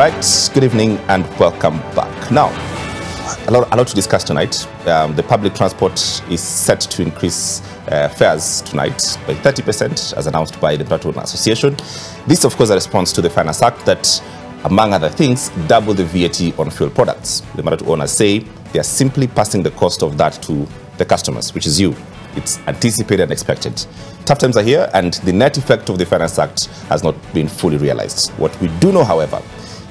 right, good evening and welcome back. Now, a lot to discuss tonight. The public transport is set to increase fares tonight by 30% as announced by the Platform Association. This, of course, a response to the Finance Act that, among other things, double the VAT on fuel products. The Matatu owners say they are simply passing the cost of that to the customers, which is you. It's anticipated and expected. Tough times are here, and the net effect of the Finance Act has not been fully realized. What we do know, however,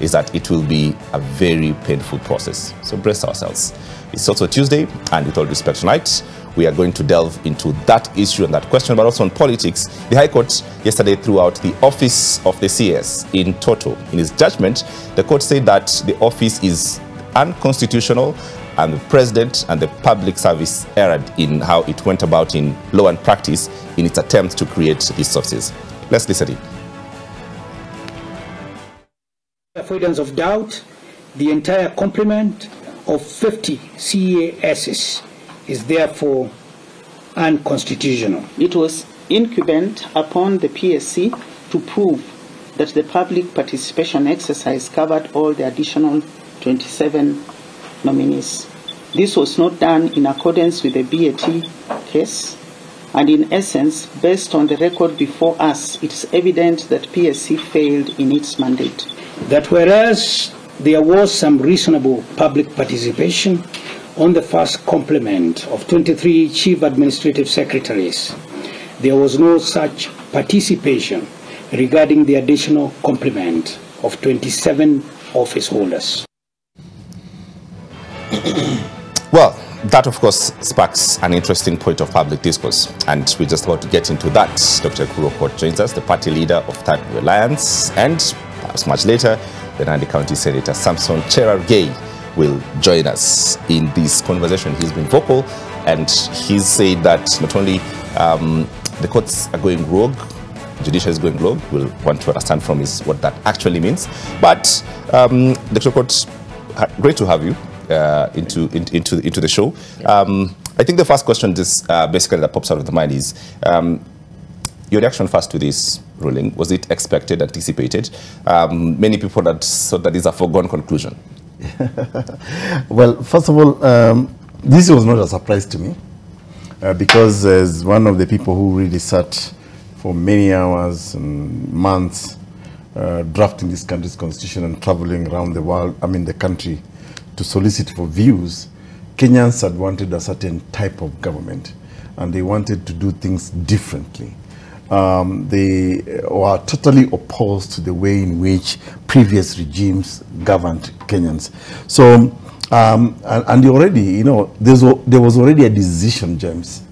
is that it will be a very painful process. So brace ourselves. It's also Tuesday, and with all respect tonight, we are going to delve into that issue and that question, but also on politics. The High Court yesterday threw out the office of the CS in toto. In its judgment, the court said that the office is unconstitutional and the president and the public service erred in how it went about in law and practice in its attempt to create these offices. Let's listen in. Avoidance of doubt, the entire complement of 50 CASs is therefore unconstitutional. It was incumbent upon the PSC to prove that the public participation exercise covered all the additional 27 nominees. This was not done in accordance with the BAT case, and in essence, based on the record before us, it is evident that PSC failed in its mandate. That whereas there was some reasonable public participation on the first complement of 23 chief administrative secretaries, there was no such participation regarding the additional complement of 27 office holders. Well, that, of course, sparks an interesting point of public discourse, and we're just about to get into that. Dr. Kurokot joins us, the party leader of Third Way Alliance, and perhaps much later, the Nandi County Senator Samson Cherargei will join us in this conversation. He's been vocal, and he's said that not only the courts are going rogue, judiciary is going rogue. We'll want to understand from us what that actually means. But Dr. Kurokot, great to have you into the show. I think the first question just basically that pops out of the mind is your reaction first to this ruling. Was it expected, anticipated? Many people that thought that is a foregone conclusion. Well, first of all, this was not a surprise to me because as one of the people who really sat for many hours and months drafting this country's constitution and traveling around the world, the country, to solicit for views, Kenyans had wanted a certain type of government and they wanted to do things differently. They were totally opposed to the way in which previous regimes governed Kenyans. So, and they already, there was already a decision, James,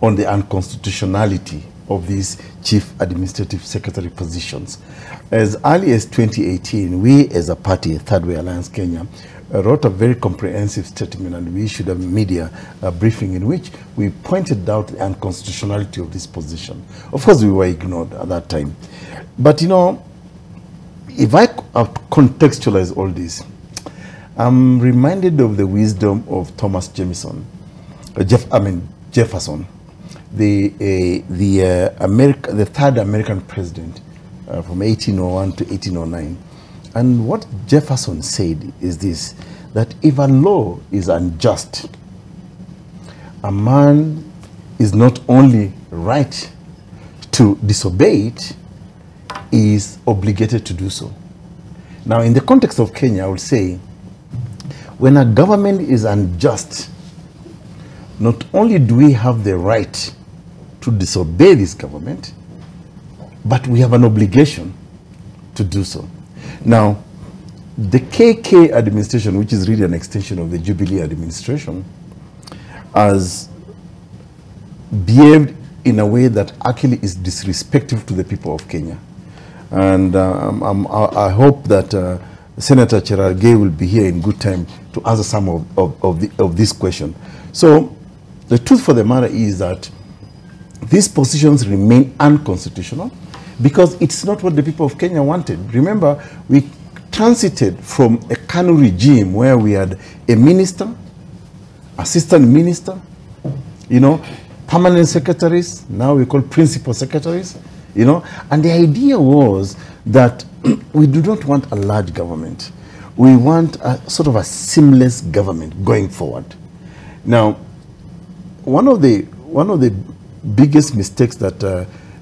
on the unconstitutionality of these chief administrative secretary positions. As early as 2018, we as a party, Third Way Alliance Kenya, wrote a very comprehensive statement, and we issued a media briefing in which we pointed out the unconstitutionality of this position. Of course, we were ignored at that time. But, if I contextualize all this, I'm reminded of the wisdom of Thomas Jefferson, the third American president from 1801 to 1809. And what Jefferson said is this, that if a law is unjust, a man is not only right to disobey it, he is obligated to do so. Now, in the context of Kenya, I would say, when a government is unjust, not only do we have the right to disobey this government, but we have an obligation to do so. Now, the KK administration, which is really an extension of the Jubilee administration, has behaved in a way that actually is disrespectful to the people of Kenya. And I hope that Senator Cherargei will be here in good time to answer some of this question. So, the truth for the matter is that these positions remain unconstitutional, because it's not what the people of Kenya wanted. Remember, we transited from a KANU regime where we had a minister, assistant minister, permanent secretaries, now we call principal secretaries, and the idea was that we do not want a large government. We want a sort of a seamless government going forward. Now, one of the biggest mistakes that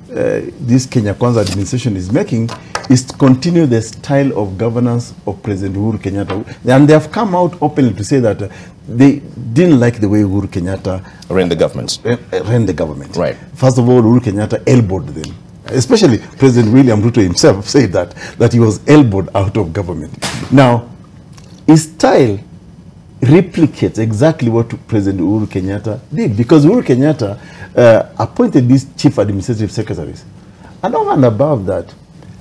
this Kenya Kwanza administration is making is to continue the style of governance of President Uhuru Kenyatta. And they have come out openly to say that they didn't like the way Uhuru Kenyatta ran the government. Ran the government. Right. First of all, Uhuru Kenyatta elbowed them. Especially President William Ruto himself said that he was elbowed out of government. Now, his style replicates exactly what President Uhuru Kenyatta did, because Uhuru Kenyatta appointed these chief administrative secretaries. And over and above that,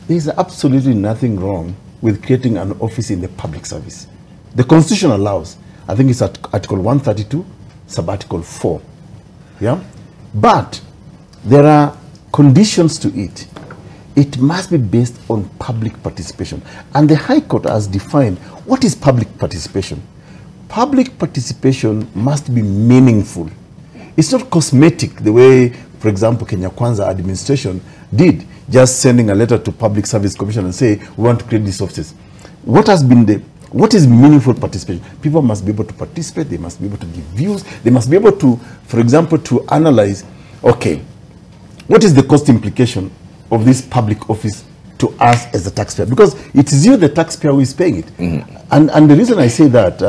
there is absolutely nothing wrong with creating an office in the public service. The Constitution allows, I think it's at Article 132, sub-Article 4. Yeah? But there are conditions to it. It must be based on public participation. And the High Court has defined what is public participation. Public participation must be meaningful. It's not cosmetic the way, for example, Kenya Kwanza administration did, just sending a letter to Public Service Commission and say, we want to create these offices. What is meaningful participation? People must be able to participate, they must be able to give views, they must be able to, for example, to analyze, okay, what is the cost implication of this public office to us as the taxpayer? Because it is you, the taxpayer, who is paying it. And the reason I say that,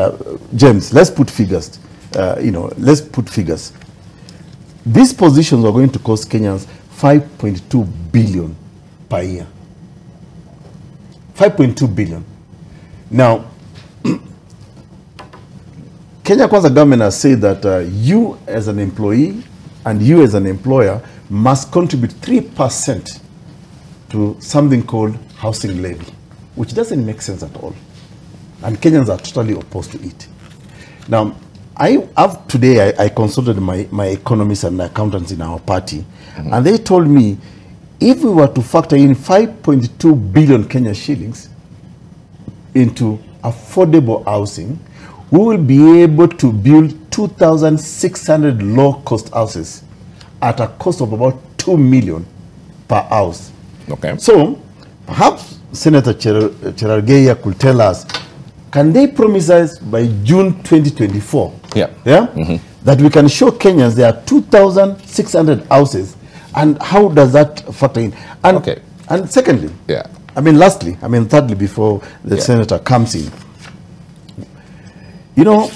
James, let's put figures. Let's put figures. These positions are going to cost Kenyans 5.2 billion per year. 5.2 billion. Now, Kenya Kwanza government has said that you as an employee and you as an employer must contribute 3% to something called housing levy, which doesn't make sense at all. And Kenyans are totally opposed to it. Now, today I consulted my economists and accountants in our party, and they told me if we were to factor in 5.2 billion Kenya shillings into affordable housing, we will be able to build 2,600 low-cost houses at a cost of about 2 million per house. Okay. So, perhaps Senator Cherargei could tell us, can they promise us by June 2024 that we can show Kenyans there are 2,600 houses, and how does that factor in? And, and secondly, thirdly, before the senator comes in, you know,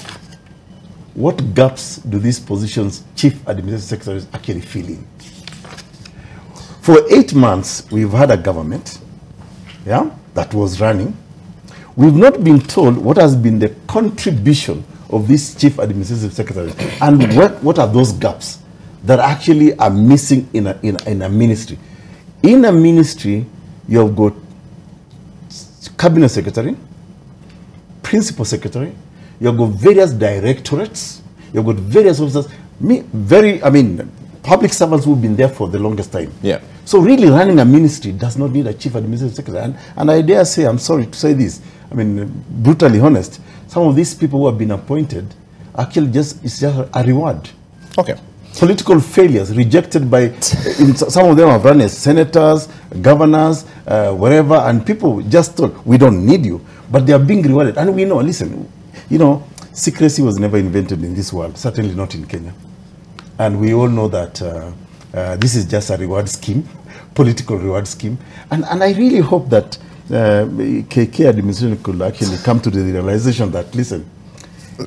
what gaps do these positions, chief administrative secretaries, actually fill in? For 8 months, we've had a government that was running. We've not been told what has been the contribution of these chief administrative secretaries and what are those gaps that actually are missing in a ministry. In a ministry, you have got cabinet secretary, principal secretary, you have got various directorates, you have got various officers, public servants who've been there for the longest time. Yeah. So really running a ministry does not need a chief administrative secretary. And I dare say, I'm sorry to say this, brutally honest, some of these people who have been appointed, actually it's just a reward. Okay. Political failures, rejected by, some of them have run as senators, governors, wherever, and people just thought, we don't need you. But they are being rewarded. And we know, listen, secrecy was never invented in this world, certainly not in Kenya. And we all know that this is just a reward scheme, political reward scheme. And I really hope that KK administration could actually come to the realization that, listen,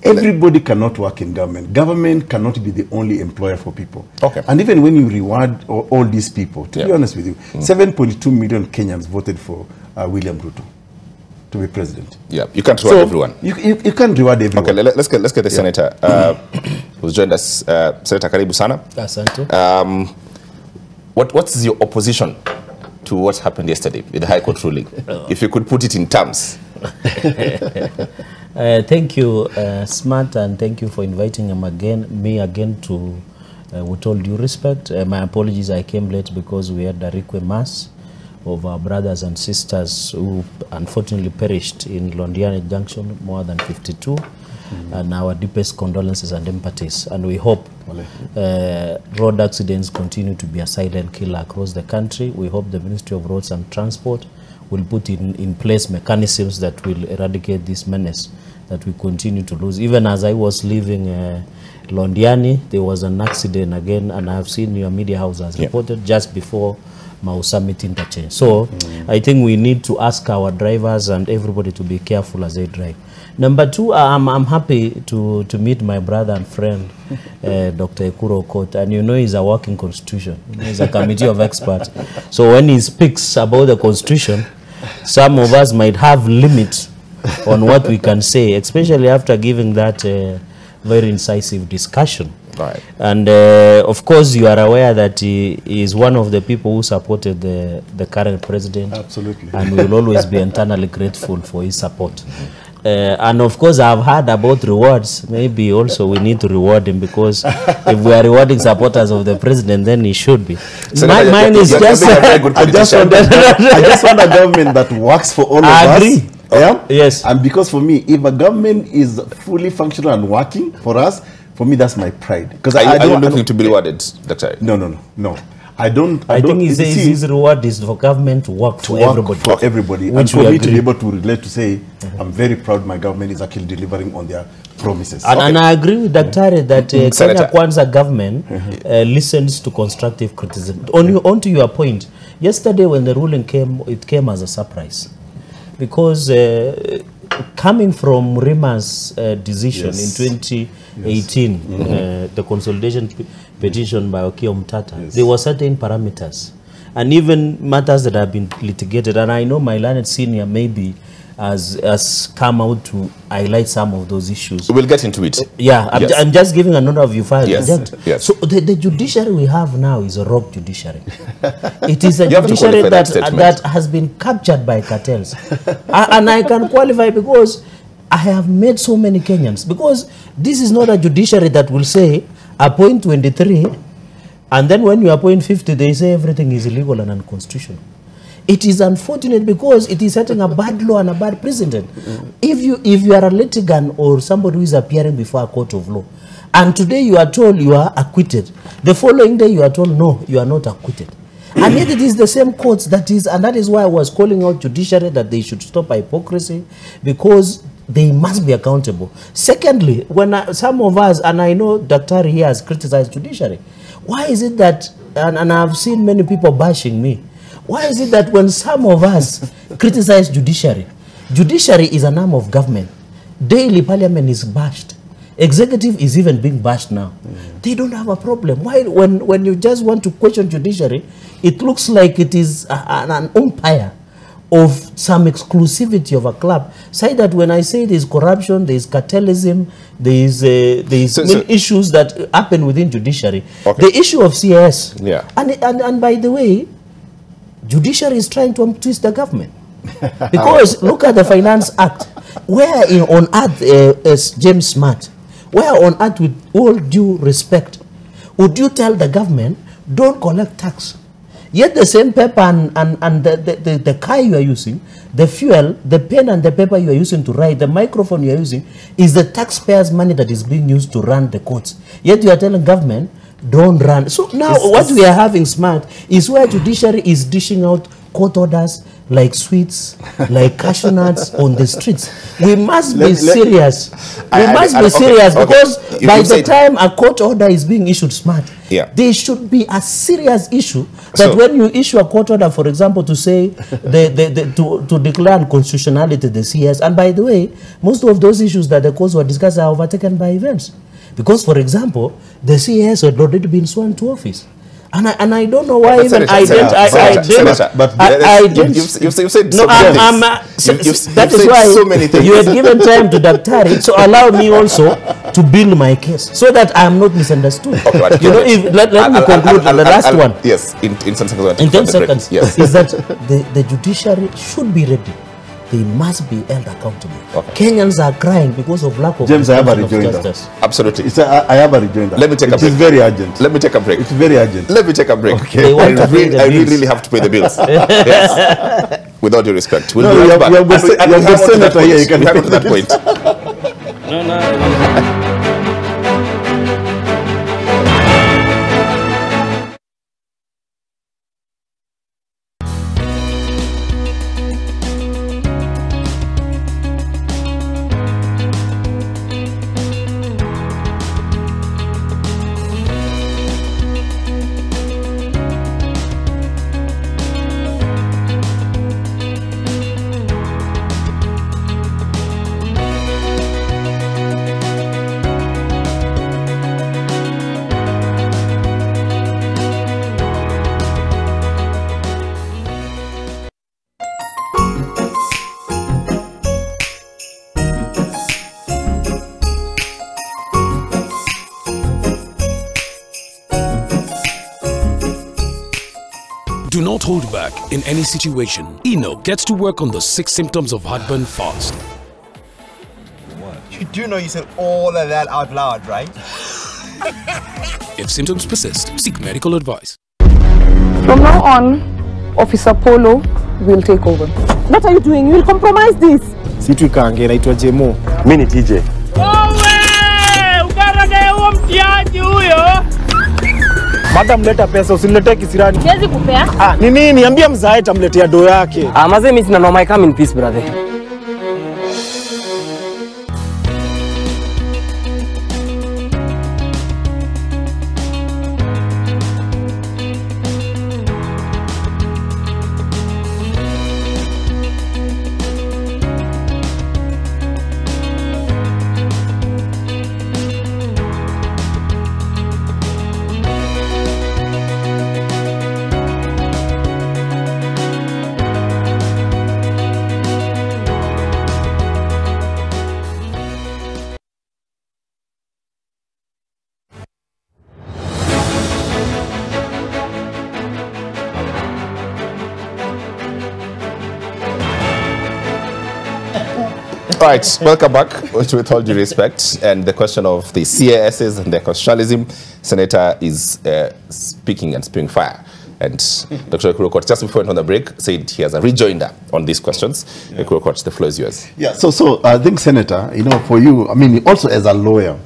everybody cannot work in government. Government cannot be the only employer for people. Okay. And even when you reward all these people, to be honest with you, 7.2 million Kenyans voted for William Ruto to be president. Yeah, you can't reward everyone. You can't reward everyone. Okay, let's get the senator who's joined us. Senator Karibu Sana. Asante. What's your opposition to what happened yesterday with the High Court ruling? If you could put it in terms. Thank you, Smart, and thank you for inviting me again to, with all due respect. My apologies, I came late because we had a requiem mass of our brothers and sisters who unfortunately perished in Londiani Junction, more than 52. And our deepest condolences and empathies. And we hope road accidents continue to be a silent killer across the country. We hope the Ministry of Roads and Transport will put in place mechanisms that will eradicate this menace that we continue to lose. Even as I was leaving Londiani, there was an accident again, and I have seen your media house has reported just before Mau Summit interchange. So I think we need to ask our drivers and everybody to be careful as they drive. Number two, I'm happy to meet my brother and friend, Dr. Ekuro Okot, and you know he's a working constitution. He's a committee of experts. So when he speaks about the constitution, some of us might have limits on what we can say, especially after giving that very incisive discussion. Right. And of course, you are aware that he is one of the people who supported the current president. Absolutely. And we will always be eternally grateful for his support. And of course, I've heard about rewards. Maybe also we need to reward him, because if we are rewarding supporters of the president, then he should be. So mine is just... I just want a government that works for all of us. Agree. Yeah? Yes. And because for me, if a government is fully functional and working for us, for me, that's my pride. Because are you looking to be rewarded, Dr.? No. I think his reward is for government to work for everybody. For everybody. And for me to be able to relate, to say, I'm very proud my government is actually delivering on their promises. And I agree with Dr. that Kenya Kwanza government listens to constructive criticism. On to your point, yesterday when the ruling came, it came as a surprise. Because coming from Rima's decision in 2018, the consolidation petition by Okiya Omtata, there were certain parameters and even matters that have been litigated. And I know my learned senior maybe has come out to highlight some of those issues. We'll get into it. Yeah, I'm just giving an overview. Yes. So the judiciary we have now is a rogue judiciary. It is a judiciary that has been captured by cartels. And I can qualify because I have met so many Kenyans. Because this is not a judiciary that will say, appoint 23, and then when you appoint 50, they say everything is illegal and unconstitutional. It is unfortunate because it is setting a bad law and a bad precedent. If you are a litigant or somebody who is appearing before a court of law, and today you are told you are acquitted, the following day you are told no, you are not acquitted. And yet it is the same courts and that is why I was calling out judiciary that they should stop hypocrisy, because they must be accountable. Secondly, when some of us, and I know Dr. here has criticized judiciary, why is it that, and I've seen many people bashing me, why is it that when some of us criticize judiciary is an arm of government, daily parliament is bashed, executive is even being bashed now. They don't have a problem. Why, when you just want to question judiciary, it looks like it is an umpire of some exclusivity of a club. Say that when I say there is corruption, there is cartelism, there is issues that happen within judiciary. The issue of CIS. Yeah. And by the way, judiciary is trying to twist the government. Because look at the Finance Act. Where on earth, as James Smart, where on earth, with all due respect, would you tell the government, don't collect tax? Yet the same paper and the car you are using, the fuel, the pen and the paper you are using to write, the microphone you are using, is the taxpayers' money that is being used to run the courts. Yet you are telling government, don't run. So now what we are having smart is where judiciary is dishing out court orders like sweets, like cashew nuts on the streets. We must be serious. We must be serious because by the time a court order is being issued smart, there should be a serious issue that when you issue a court order, for example, to say to declare unconstitutionality the CS, and by the way, most of those issues that the courts were discussed are overtaken by events. Because, for example, the CS had already been sworn to office. And I don't know why even I didn't. But you've said so many things. That is why so many things. You had given time to Dr. So allow me also to build my case so that I am not misunderstood. Okay, you know, let me conclude on the last one. Yes, in 10 seconds. In 10 seconds, yes. Is that the judiciary should be ready. They must be held accountable. Kenyans are crying because of lack of James, I have a rejoinder. Absolutely. I have a rejoinder. Let me take a break. It is very urgent. Let me take a break. It's very urgent. Let me take a break. Okay. I really have to pay the bills. Yes. With all due respect. We'll be right back. You have good senator here. You can have to that point. No. Do not hold back in any situation. Eno gets to work on the 6 symptoms of heartburn fast. You do know you said all of that out loud, right? If symptoms persist, seek medical advice. From now on, Officer Polo will take over. What are you doing? You will compromise this. Situ kange naitwa Jemo. Mimi ni TJ. Madam leta pesa usiniletee kisirani. Siwezi kupea. Ni nini? Niambia mzae tamletea do yake. Maze mimi sina no, I come in peace, brother. All right, welcome back, with all due respect. And the question of the CASs and their constitutionalism, Senator is speaking and spewing fire. And Dr. Kurokot, just before we went on the break, said he has a rejoinder on these questions. Kurokot, the floor is yours. Yeah, so I think, Senator, you know, for you, I mean, also as a lawyer,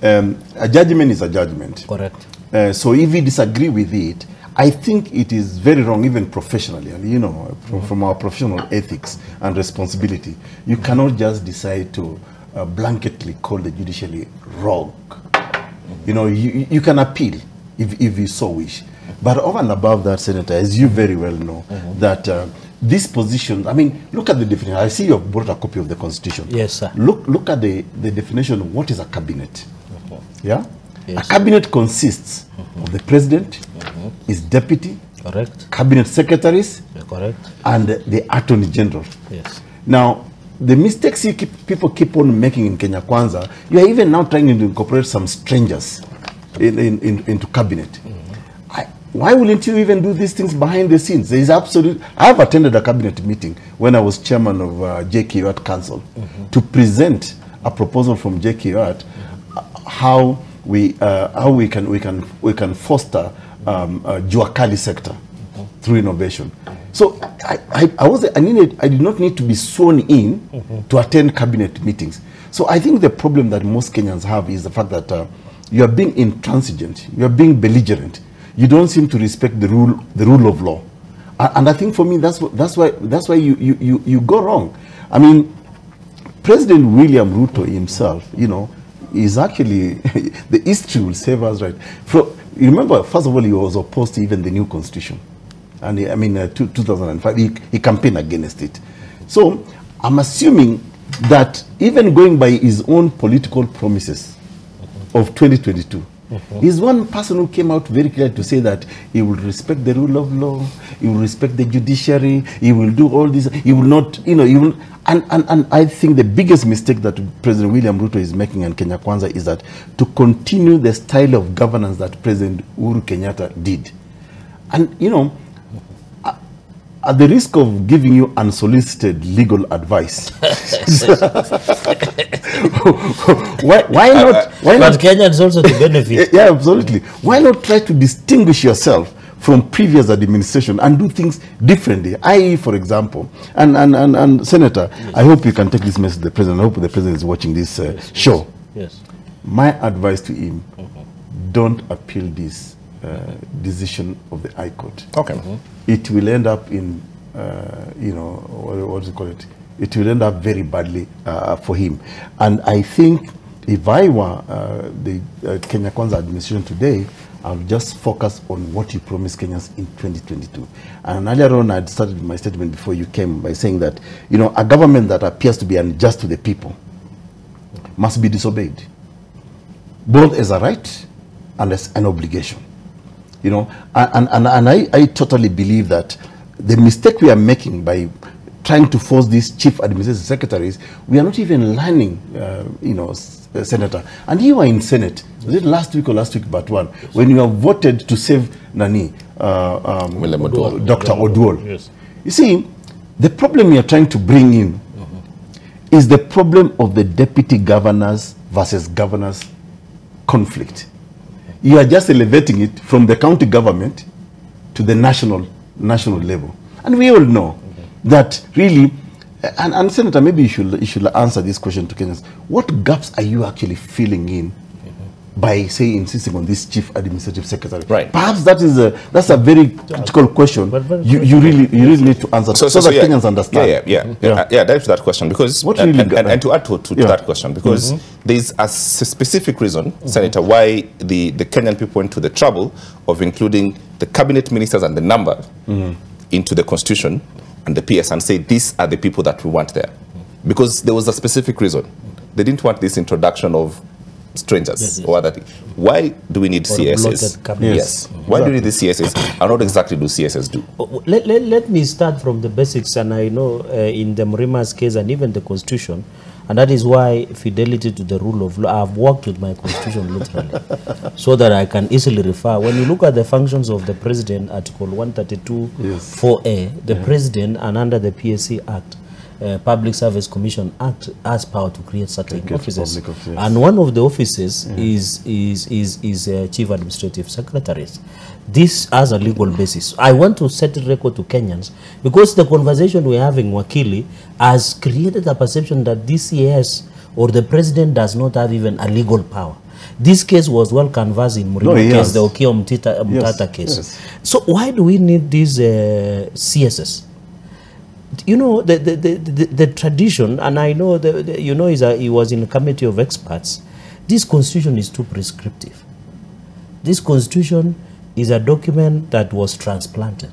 a judgment is a judgment. Correct. So if we disagree with it, I think it is very wrong, even professionally, and you know, from our professional ethics and responsibility, you cannot just decide to blanketly call the judiciary rogue. You know, you can appeal if you so wish. But over and above that, Senator, as you very well know, that this position, I mean, look at the definition. I see you have brought a copy of the Constitution. Yes, sir. Look at the definition of what is a cabinet. Yeah? Yes. A cabinet consists of the president, his deputy, correct, cabinet secretaries, correct, and the attorney general. Yes. Now, the mistakes people keep on making in Kenya Kwanza, you are even now trying to incorporate some strangers into cabinet. Why wouldn't you even do these things behind the scenes? There is absolute. I have attended a cabinet meeting when I was chairman of JKUAT Council to present a proposal from JKUAT how we can foster Juakali sector through innovation. So I did not need to be sworn in to attend cabinet meetings. So I think the problem that most Kenyans have is the fact that you are being intransigent, you are being belligerent. You don't seem to respect the rule of law, and I think for me that's why you go wrong. I mean, President William Ruto himself, you know, is actually the history will save us, right? You remember, first of all, he was opposed to even the new constitution, and I mean, 2005 he campaigned against it. So I'm assuming that even going by his own political promises of 2022. He's one person who came out very clear to say that he will respect the rule of law, he will respect the judiciary, he will do all this, he will not, you know, he will, and I think the biggest mistake that President William Ruto is making in Kenya Kwanza is that to continue the style of governance that President Uhuru Kenyatta did. And, you know, at the risk of giving you unsolicited legal advice, why not? But Kenyans also to benefit. Yeah, absolutely. Why not try to distinguish yourself from previous administration and do things differently? I.e., for example, and Senator, yes. I hope you can take this message to the President. I hope the President is watching this show. Yes. My advice to him, don't appeal this decision of the High Court. Okay. It will end up in, you know, what do you call it? It will end up very badly for him. And I think if I were the Kenya Kwanza administration today, I'll just focus on what you promised Kenyans in 2022. And earlier on, I'd started my statement before you came by saying that, you know, a government that appears to be unjust to the people must be disobeyed, both as a right and as an obligation. You know, and I totally believe that the mistake we are making by trying to force these chief administrative secretaries, we are not even learning, you know, Senator. And you were in Senate, was it last week or last week but one, when you have voted to save Nani, Dr. Oduol. Yes. You see, the problem we are trying to bring in is the problem of the deputy governors versus governors conflict. You are just elevating it from the county government to the national level. And we all know that really, and Senator, maybe you should answer this question to Kenyans. What gaps are you actually filling in by, say, insisting on this chief administrative secretary? Right. Perhaps that's a very critical question. You really need to answer so that Kenyans understand. Dive to that question, because what really and to add to that question, because there is a specific reason, Senator, why the Kenyan people went to the trouble of including the cabinet ministers and the number into the constitution and the PS and say these are the people that we want there, because there was a specific reason. They didn't want this introduction of strangers or other things. Why do we need CSS? Yes. Why do we need the CSS? And what exactly do CSS do? Let me start from the basics, and I know in the Mrima's case and even the constitution, and that is why fidelity to the rule of law, I've worked with my constitution literally, so that I can easily refer. When you look at the functions of the president, Article 132, 4A, the president, and under the PSC Act, Public Service Commission Act, has power to create certain offices, and one of the offices is Chief Administrative Secretaries. This has a legal basis. I want to set a record to Kenyans, because the conversation we're having, Wakili, has created a perception that DCS or the president does not have even a legal power. This case was well canvassed in Murima case, the Okiya Mtata case. So why do we need these CSS? You know, the tradition, and I know, he was in a committee of experts. This constitution is too prescriptive. This constitution is a document that was transplanted.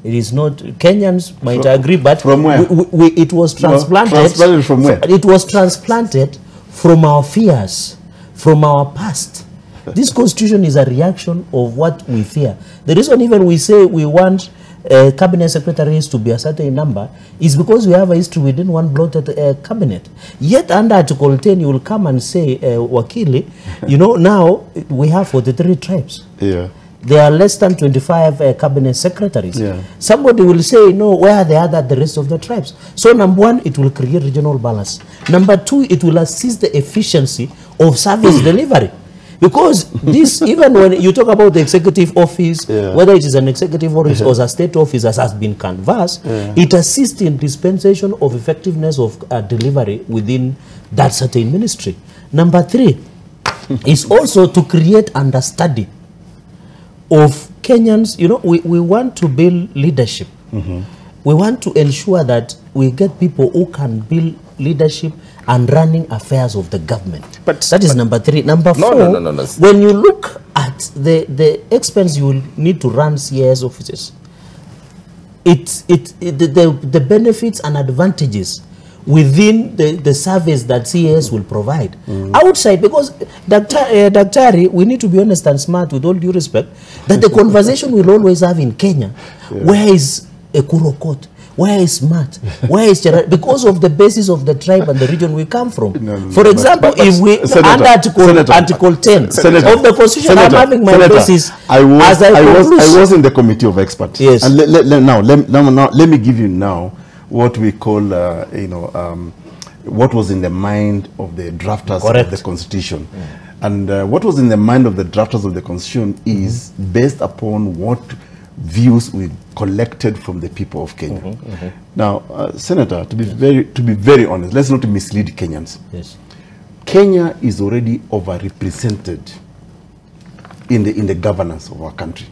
It is not, Kenyans might agree, but from where? It was transplanted. Transplanted from where? It was transplanted from our fears, from our past. This constitution is a reaction of what we fear. The reason even we say we want cabinet secretaries to be a certain number is because we have a history within one bloated cabinet. Yet under Article 10, you will come and say, Wakili, you know, now we have 43 tribes. Yeah. There are less than 25 cabinet secretaries. Yeah. Somebody will say, no, where are the rest of the tribes? So number one, it will create regional balance. Number two, it will assist the efficiency of service delivery. Because this, even when you talk about the executive office, whether it is an executive office or a state office as has been canvassed, it assists in dispensation of effectiveness of delivery within that certain ministry. Number three is also to create understanding of Kenyans. You know, we want to build leadership. We want to ensure that we get people who can build leadership and running affairs of the government. But that is number three. Number four, when you look at the expense you will need to run CIS offices, the benefits and advantages within the service that CIS will provide outside, because Daktari, we need to be honest and smart, with all due respect, that the conversation we'll always have in Kenya, where is Ekuro Court? Where is smart? Where is Gerard? Because of the basis of the tribe and the region we come from. For example, if we under Article 10 of the Constitution, I'm having my basis. I was in the committee of experts. Yes. And let me give you now what we call, what was in the mind of the drafters of the Constitution. And what was in the mind of the drafters of the Constitution is based upon what views we collected from the people of Kenya. Now, Senator, to be very honest, let's not mislead Kenyans. Yes. Kenya is already overrepresented in the governance of our country.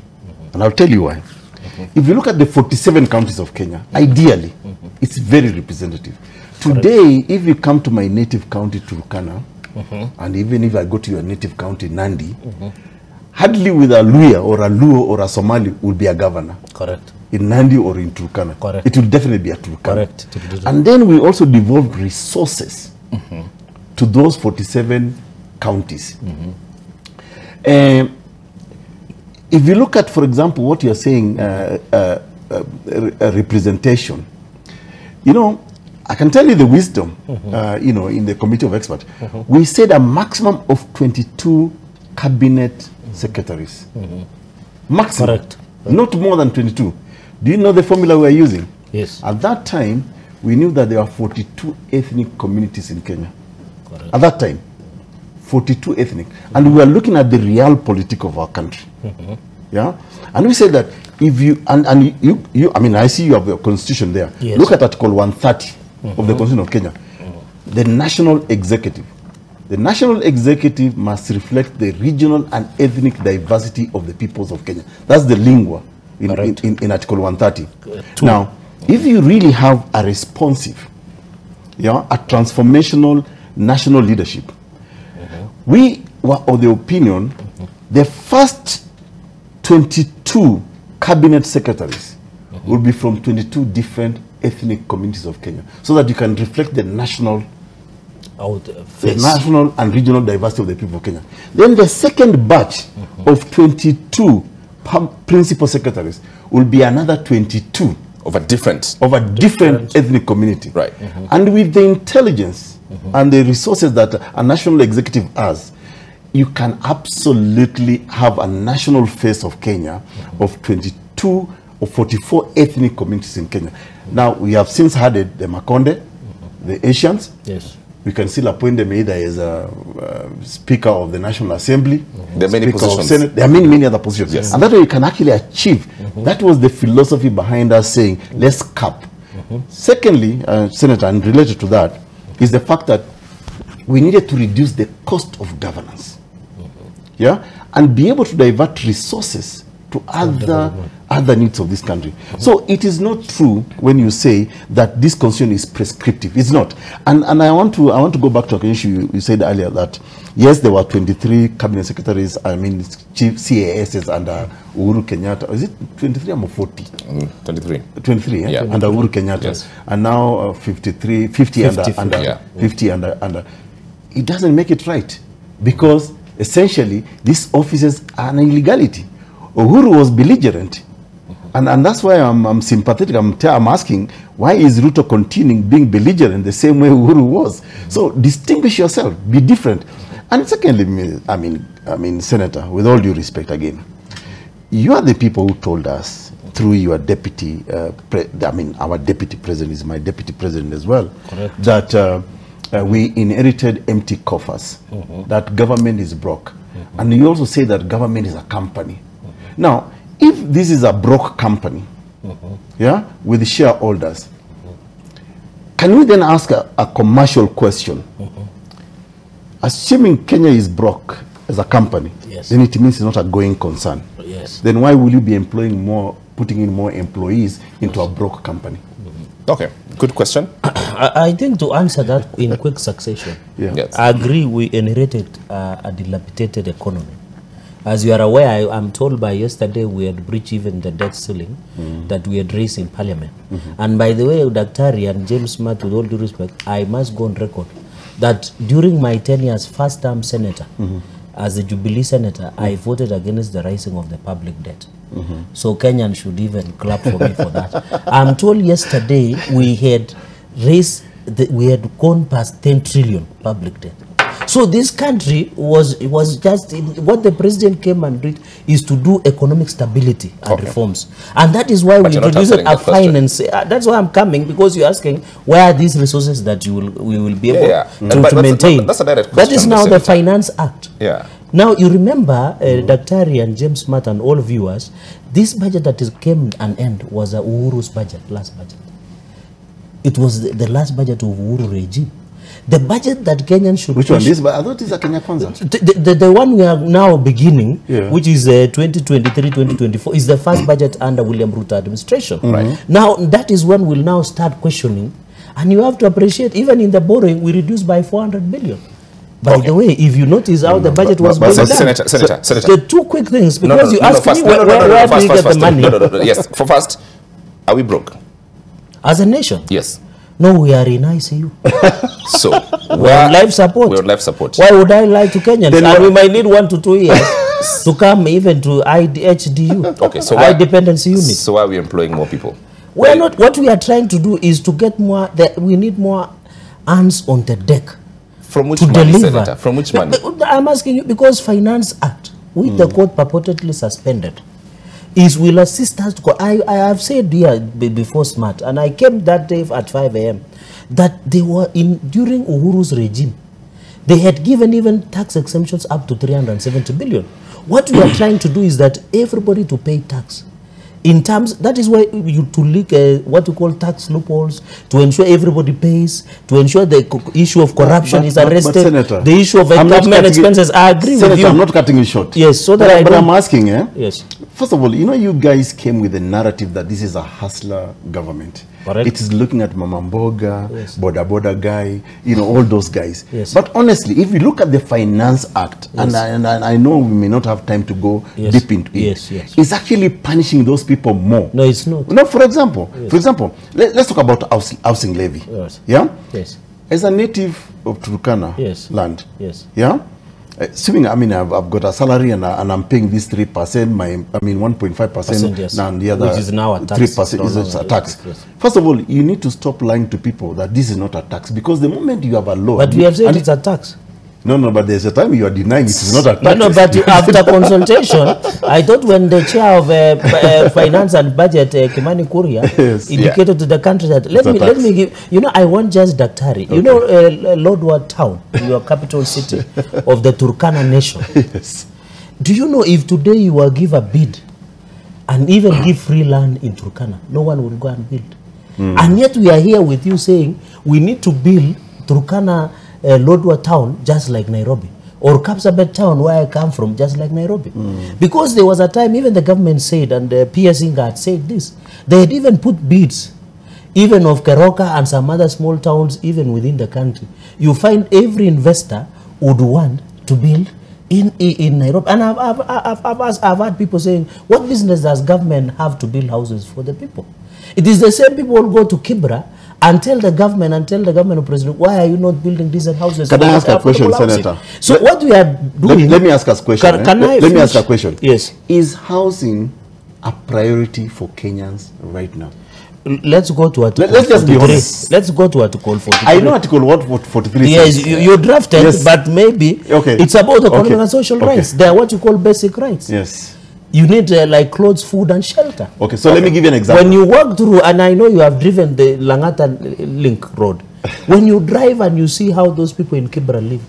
And I'll tell you why. If you look at the 47 counties of Kenya, ideally, it's very representative. Today, if you come to my native county, Turkana, and even if I go to your native county, Nandi, hardly with a Luya or a Luo or a Somali will be a governor. Correct. In Nandi or in Turkana. Correct. It will definitely be a Turkana. Correct. And then we also devolved resources to those 47 counties. If you look at, for example, what you're saying, representation, you know, I can tell you the wisdom, you know, in the committee of experts. We said a maximum of 22 cabinet secretaries. Maximum. Correct. not more than 22. Do you know the formula we are using? Yes. At that time, we knew that there are 42 ethnic communities in Kenya. Correct. At that time, 42 ethnic. And we are looking at the real politics of our country. Yeah? And we said that if you, I mean, I see you have your constitution there. Yes. Look at Article 130 of the Constitution of Kenya. The national executive. The national executive must reflect the regional and ethnic diversity of the peoples of Kenya. That's the lingua in Article 130. Now, if you really have a responsive, a transformational national leadership, we were of the opinion the first 22 cabinet secretaries will be from 22 different ethnic communities of Kenya, so that you can reflect the national and regional diversity of the people of Kenya. Then the second batch of 22 principal secretaries will be another 22 of a different ethnic community. Right. And with the intelligence and the resources that a national executive has, you can absolutely have a national face of Kenya of 22 or 44 ethnic communities in Kenya. Now, we have since had the Makonde, the Asians. Yes. We can still appoint them either as a Speaker of the National Assembly, there are many positions. of Senate. There are many other positions. Yes. And that way you can actually achieve. That was the philosophy behind us saying, let's cap. Secondly, Senator, and related to that, is the fact that we needed to reduce the cost of governance. Yeah? And be able to divert resources to other needs of this country. So it is not true when you say that this constitution is prescriptive. It's not. And I want to go back to an issue you said earlier, that yes, there were 23 cabinet secretaries, I mean chief CASs under Uhuru Kenyatta. Is it 23 or 40? 23. 23, yeah? Under Uhuru Kenyatta. Yes. And now 50 under. It doesn't make it right, because essentially these offices are an illegality. Uhuru was belligerent, and that's why I'm sympathetic. I'm asking, why is Ruto continuing being belligerent the same way Uhuru was? So distinguish yourself, be different. And secondly, I mean, Senator, with all due respect again, you are the people who told us through your deputy, our deputy president is my deputy president as well, correct, that we inherited empty coffers, that government is broke. And you also say that government is a company. Now, if this is a broke company, with shareholders, can we then ask a commercial question? Assuming Kenya is broke as a company, then it means it's not a going concern. Then why will you be putting in more employees into a broke company? Okay, good question. I think to answer that in quick succession, I agree we inherited a dilapidated economy. As you are aware, I'm told by yesterday we had breached even the debt ceiling that we had raised in Parliament. And by the way, Daktari and James Smart, with all due respect, I must go on record that during my tenure as first-term senator, as a Jubilee senator, I voted against the raising of the public debt. So Kenyans should even clap for me for that. I'm told yesterday we had raised, we had gone past 10 trillion public debt. So this country was just, what the president came and did is to do economic stability and reforms. And that is why we introduced a finance. That's why I'm coming, because you're asking where are these resources that we will be able to maintain. That's a direct question. That is now the Finance Act. Yeah. Now you remember, Daktari and James Smart and all viewers, this budget that came and end was Uhuru's budget, last budget. It was the last budget of Uhuru regime. The budget that Kenyans should... Which one? This? I thought it's a Kenya Kwanza. The one we are now beginning, which is 2023-2024, is the first budget under William Ruto administration. Now, that is when we'll now start questioning. And you have to appreciate, even in the borrowing, we reduced by 400 billion. By the way, if you notice how the budget was being done. Senator. The two quick things, because you asked me where do we get the money? Yes, for first, are we broke? As a nation? Yes. No, we are in ICU. So, we're on life support. We're on life support. Why would I lie to Kenyans? And we might need 1 to 2 years to come even to HDU. Okay, so high dependency unit. So why are we employing more people? We're not. What we are trying to do is to get more. We need more hands on the deck. From which money, Senator? From which money? I'm asking you because Finance Act, which the court purportedly suspended. is will assist us to go. I have said here before Smart, and I came that day at 5 a.m. that they were during Uhuru's regime. They had given even tax exemptions up to 370 billion. What we are trying to do is that everybody to pay tax. In terms, that is why you to leak what we call tax loopholes, to ensure everybody pays, to ensure the issue of corruption is arrested, but Senator, the issue of government expenses. I agree Senator, with you. I'm not cutting you short. Yes, so that but I'm asking, yes. First of all, you know, you guys came with the narrative that this is a hustler government. Correct. It is looking at Mama Mboga, yes. Boda guy, you know, all those guys. Yes. But honestly, if you look at the Finance Act, yes. and I know we may not have time to go yes. deep into it, yes, yes. it's actually punishing those people more. No, it's not. No, for example, yes. Let's talk about housing levy. Yes. Yeah? Yes. As a native of Turkana yes. land, yes. Yeah? Assuming, I mean, I've got a salary and I'm paying this 3%, 1.5%, yes. and the other which is now a tax. 3% is a tax. Yes. First of all, you need to stop lying to people that this is not a tax, because the moment you have a law... But we have said it's a tax. No, but there's a time you are denying it is not a tax. No, but after consultation, I thought when the chair of finance and budget, Kimani Kuria, yes. indicated to the country that let me give, you know, I want just Daktari. Okay. You know, Lodwar town, your capital city of the Turkana nation. Yes. Do you know if today you will give a bid and even give free land in Turkana, no one will go and build. And yet we are here with you saying we need to build Turkana Lodwar town just like Nairobi, or Kapsabet town where I come from just like Nairobi. Because there was a time even the government said, and PS Inga had said this, they had even put bids even of Keroka and some other small towns even within the country. You find every investor would want to build in Nairobi. And I've had people saying, what business does government have to build houses for the people? It is the same people who go to Kibra and tell the government of President, why are you not building decent houses? Can I ask a question, Senator? So what we are doing... Let me ask us a question. Let me ask a question. Yes. Is housing a priority for Kenyans right now? Let's go to Article 43. Let's just be honest. Let's go to Article 43. I know Article 43 yes, says. you drafted, yes. but maybe it's about economic and social rights. They are what you call basic rights. Yes. You need like clothes, food, and shelter. Okay, so let me give you an example. When you walk through, and I know you have driven the Langata Link Road, when you drive and you see how those people in Kibra live,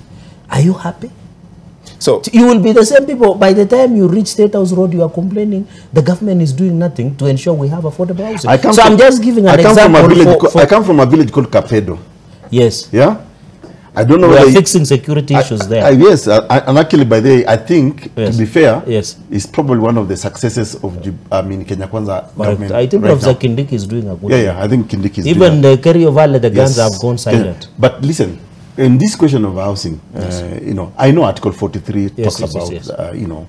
are you happy? So you will be the same people. By the time you reach State House Road, you are complaining the government is doing nothing to ensure we have affordable housing. I'm just giving an example. I come from a village called Kapedo. Yes. Yeah? I don't know we whether... are fixing security issues there. Yes, and actually by the way, I think, to be fair, yes, it's probably one of the successes of, Kenya Kwanza government. I think Professor Kindiki is doing a good job. Yeah, I think Kindiki is even the Kerio Valley, the guns have gone silent. But listen, in this question of housing, you know, I know Article 43 talks about, you know.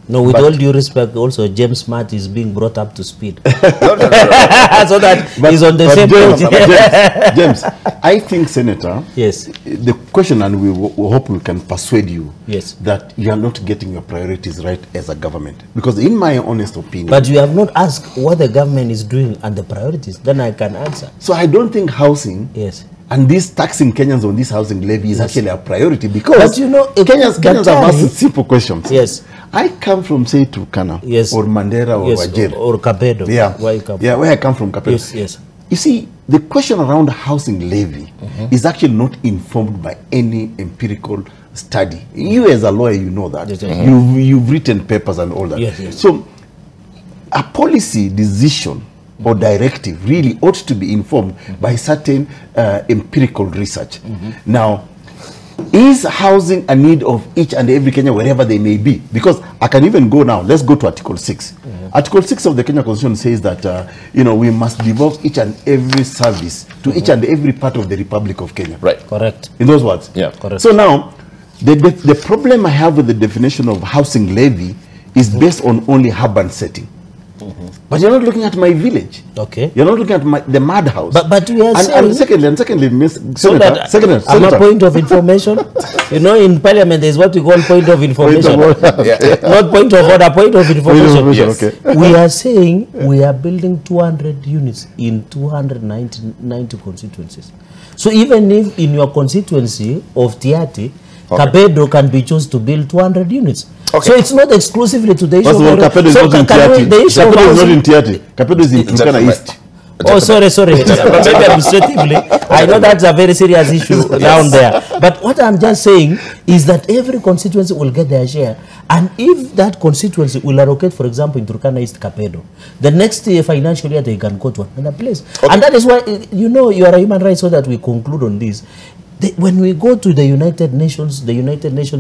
No, with all due respect, also James Smart is being brought up to speed. So that he's on the same page. James, I think, Senator, yes, the question, and we hope we can persuade you, yes, that you are not getting your priorities right as a government. Because in my honest opinion... But you have not asked what the government is doing and the priorities. Then I can answer. So I don't think housing... Yes. And this taxing Kenyans on this housing levy is actually a priority, because but you know, Kenyans have asked simple questions. Yes. I come from, say, Turkana, yes, or Mandera, or Wajir. Or Kapedo. Yeah. Where you come from. Yeah, where I come from, Kapedo. Yes, yes. You see, the question around housing levy is actually not informed by any empirical study. You as a lawyer, you know that. Yes, you've written papers and all that. Yes, yes. So, a policy decision or directive really ought to be informed by certain empirical research. Now, is housing a need of each and every Kenyan wherever they may be? Because I can even go now. Let's go to Article 6. Article 6 of the Kenya Constitution says that you know, we must devolve each and every service to each and every part of the Republic of Kenya. Right. Correct. In those words. Yeah. Correct. So now, the problem I have with the definition of housing levy is based on only urban setting. But you're not looking at my village. Okay. You're not looking at the madhouse. But we are saying... And secondly, so that I'm a point of information. You know, in Parliament, there's what we call point of information. Not point of order, point of information. Yes. Okay. We are saying we are building 200 units in 290 constituencies. So even if in your constituency of Tiati, Kapedo can be chosen to build 200 units. So it's not exclusively to the issue of Kapedo is not in Tiati. Kapedo is not in Tiati. Kapedo is in Turkana East. Oh, sorry. Maybe administratively, I know that's a very serious issue down there. But what I'm just saying is that every constituency will get their share. And if that constituency will allocate, for example, in Turkana East Kapedo, the next financial year they can go to another place. Okay. And that is why, you know, you are a human rights, so that we conclude on this. When we go to the United Nations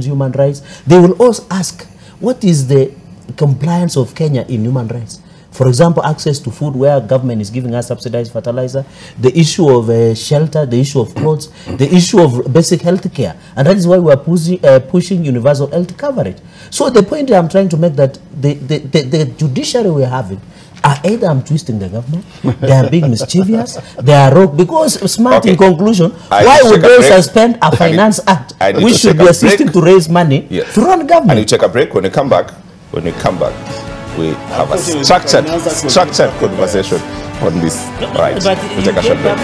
human rights, they will also ask, what is the compliance of Kenya in human rights? For example, access to food, where government is giving us subsidized fertilizer, the issue of shelter, the issue of clothes, the issue of basic health care. And that is why we are pushing universal health coverage. So the point I'm trying to make, that the judiciary we're having are either twisting the government, they are being mischievous, they are rogue, because smart in conclusion, why would they suspend a finance act which should be assisting to raise money to run government? And you take a break. When you come back, we have a structured conversation on this. Right, we'll take a short break.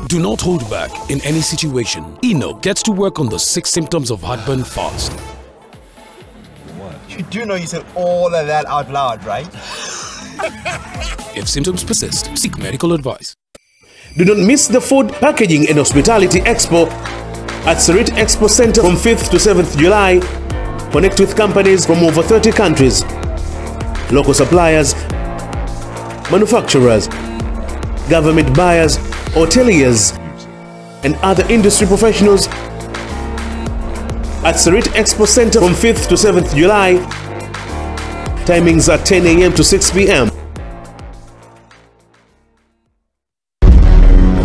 Do not hold back in any situation. Eno gets to work on the 6 symptoms of heartburn fast. You do know you said all of that out loud, right? If symptoms persist, seek medical advice. Do not miss the Food, Packaging and Hospitality Expo at Sarit Expo Center from 5th to 7th July. Connect with companies from over 30 countries, local suppliers, manufacturers, government buyers, hoteliers, and other industry professionals at Sarit Expo Center from 5th to 7th July. Timings are 10 a.m. to 6 p.m.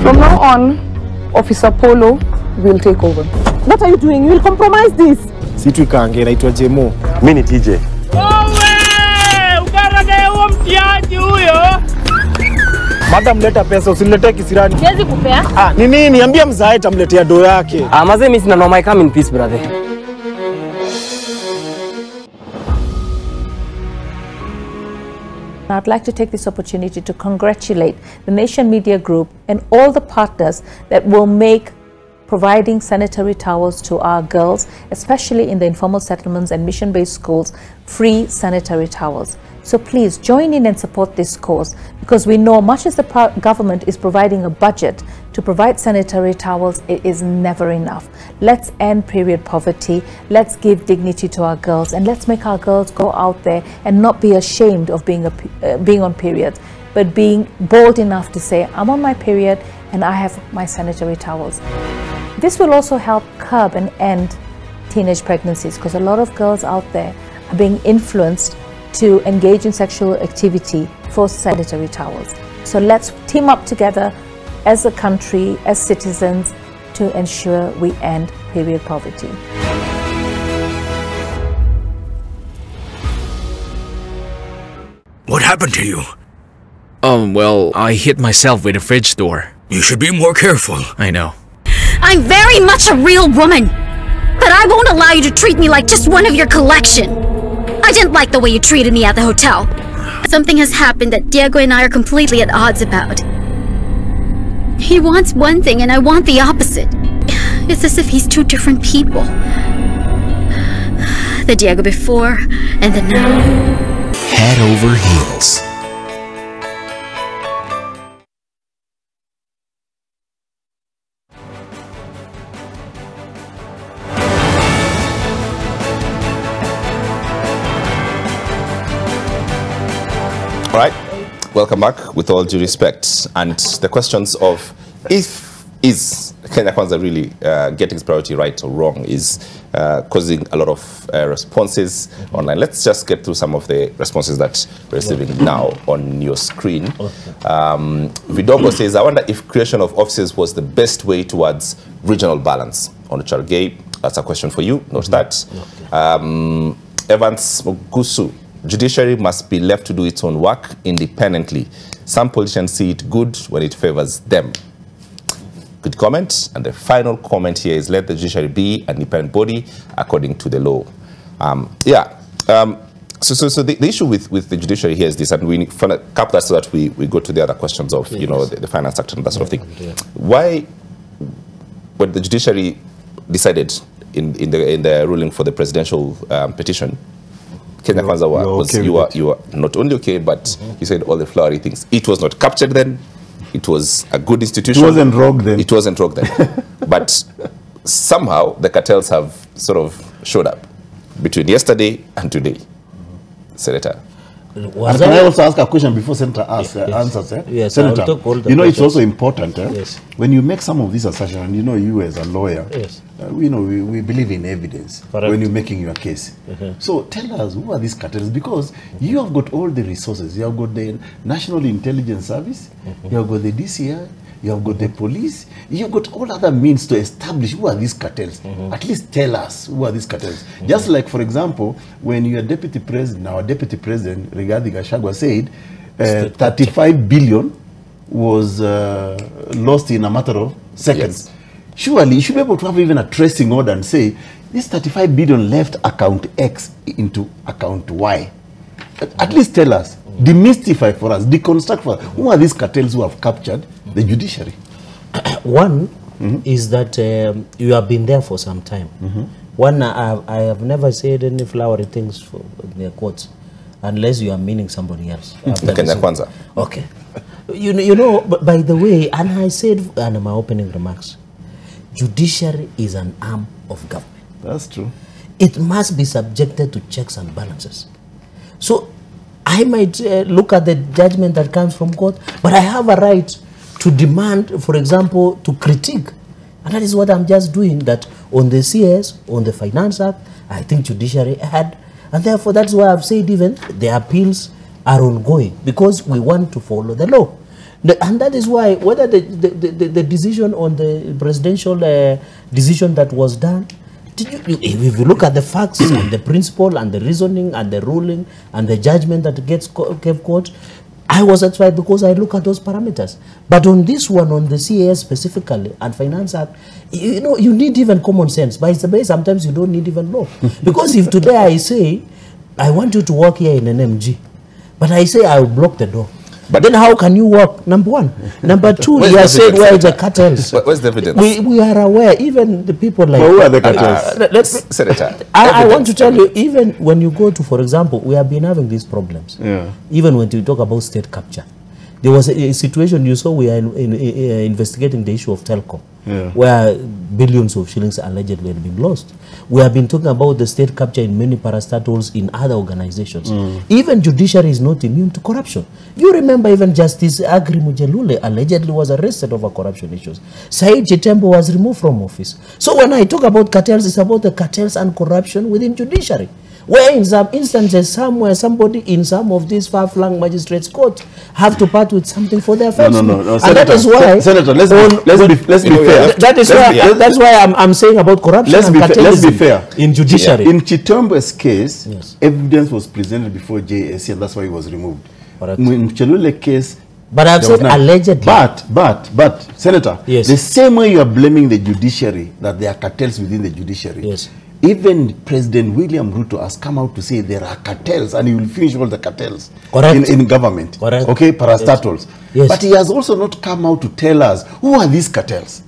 From now on, Officer Polo will take over. What are you doing? You will compromise this. Situ kange naitwa Jemo. Mimi ni TJ. Madam, leta pesa, usiniletee kisirani. Siwezi kupea. Ni nini? Niambia mzae tamletea do yake. Maze mimi sina no, I come in peace, brother. I'd like to take this opportunity to congratulate the Nation Media Group and all the partners that will make providing sanitary towels to our girls, especially in the informal settlements and mission-based schools, free sanitary towels. So please join in and support this cause, because we know much as the government is providing a budget to provide sanitary towels, it is never enough. Let's end period poverty, let's give dignity to our girls, and let's make our girls go out there and not be ashamed of being on periods, but being bold enough to say, I'm on my period and I have my sanitary towels. This will also help curb and end teenage pregnancies, because a lot of girls out there are being influenced to engage in sexual activity for sanitary towels. So let's team up together as a country, as citizens, to ensure we end period poverty. What happened to you? Well, I hit myself with a fridge door. You should be more careful. I know. I'm very much a real woman, but I won't allow you to treat me like just one of your collection. I didn't like the way you treated me at the hotel. Something has happened that Diego and I are completely at odds about. He wants one thing and I want the opposite. It's as if he's two different people. The Diego before and the now. Head over heels. All right, welcome back with all due respect. And the questions of is Kenya Kwanza really getting its priority right or wrong is causing a lot of responses online. Let's just get through some of the responses that we're receiving now on your screen. Vidogo says, I wonder if creation of offices was the best way towards regional balance. On Chargay, that's a question for you, note that. Evans Mugusu, judiciary must be left to do its own work independently. Some politicians see it good when it favors them. Good comment. And the final comment here is, let the judiciary be an independent body according to the law. So the issue with the judiciary here is this, and we for a couple that so that we go to the other questions of the finance sector and that sort of thing. Why, when the judiciary decided in the ruling for the presidential petition, Kenya Kwanza you were not only okay, but you said all the flowery things. It was not captured then. It was a good institution. It wasn't rogue then. It wasn't rogue then. But somehow the cartels have sort of showed up between yesterday and today. Senator. And can I also ask a question before Senator answers? Yes, Senator, you know, it's also important yes. when you make some of these assertions, and you know, you as a lawyer, yes. We believe in evidence. Correct. When you're making your case. So tell us, who are these cartels? Because you have got all the resources. You have got the National Intelligence Service, you have got the DCI, you have got the police, you have got all other means to establish who are these cartels. At least tell us who are these cartels. Just like, for example, when your deputy president, our deputy president, Rigathi Gachagua, said 35 billion was lost in a matter of seconds. Yes. Surely you should be able to have even a tracing order and say, this 35 billion left account X into account Y. At least tell us, demystify for us, deconstruct for us, who are these cartels who have captured the judiciary? One is that you have been there for some time. One, I have never said any flowery things for their quotes, unless you are meaning somebody else. Okay. You know, but by the way, and I said in my opening remarks, judiciary is an arm of government. That's true. It must be subjected to checks and balances. So I might look at the judgment that comes from court, but I have a right to demand, for example, to critique. And that is what I'm just doing, that on the CS, on the Finance Act, I think judiciary had, and therefore that's why I've said even the appeals are ongoing, because we want to follow the law. And that is why, whether the decision on the presidential decision that was done, if you look at the facts and the principle and the reasoning and the ruling and the judgment that gave court, I was satisfied because I look at those parameters. But on this one, on the CAS specifically and Finance Act, you know, you need even common sense. By the way, sometimes you don't need even law. Because if today I say, I want you to work here in an MG, but I say I will block the door, but then how can you work? Number one. Number two, you have said where is the cartels? Where's the evidence? We are aware, even the people like... But who are the cartels? Senator. I want to tell you, even when you go to, for example, we have been having these problems. Even when you talk about state capture. There was a situation you saw, we are investigating the issue of telecom, where billions of shillings allegedly had been lost. We have been talking about the state capture in many parastatals in other organizations. Even judiciary is not immune to corruption. You remember even Justice Agri Mujelule allegedly was arrested over corruption issues. Said Chitembo was removed from office. So when I talk about cartels, it's about the cartels and corruption within judiciary. Where in some instances, somewhere, somebody in some of these far-flung magistrates' court have to part with something for their family. No. And that is why... Senator, let's be fair. That's why I'm saying about corruption and cartelism. Let's be fair. In judiciary. In Chitembo's case, evidence was presented before JSC, and that's why he was removed. In Chelule case... But I've said allegedly. But, Senator, the same way you are blaming the judiciary, that there are cartels within the judiciary, even President William Ruto has come out to say there are cartels, and he will finish all the cartels in government. Okay, parastatals. But he has also not come out to tell us who are these cartels.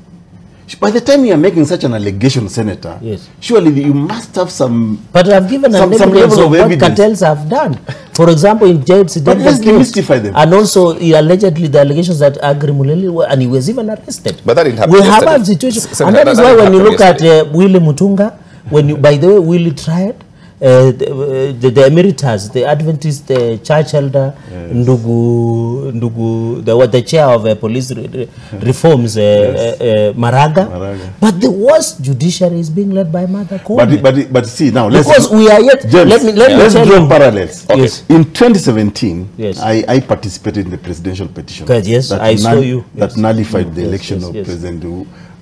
By the time you are making such an allegation, Senator, surely you must have some. But I've given an evidence of what cartels have done. For example, in James, but let's demystify them. And also, allegedly, the allegations that Agri Muleli and he was even arrested. But that didn't happen. We have a situation, and that is why when you look at Willie Mutunga. When you, by the way, Willie tried, the emeritus, the Adventist church elder, Ndugu, the chair of police reforms, Maraga. But the worst judiciary is being led by Mother Koome. But see now, because we are yet. James, let's draw parallels. Okay. In 2017, I participated in the presidential petition. I saw you. That nullified the election of President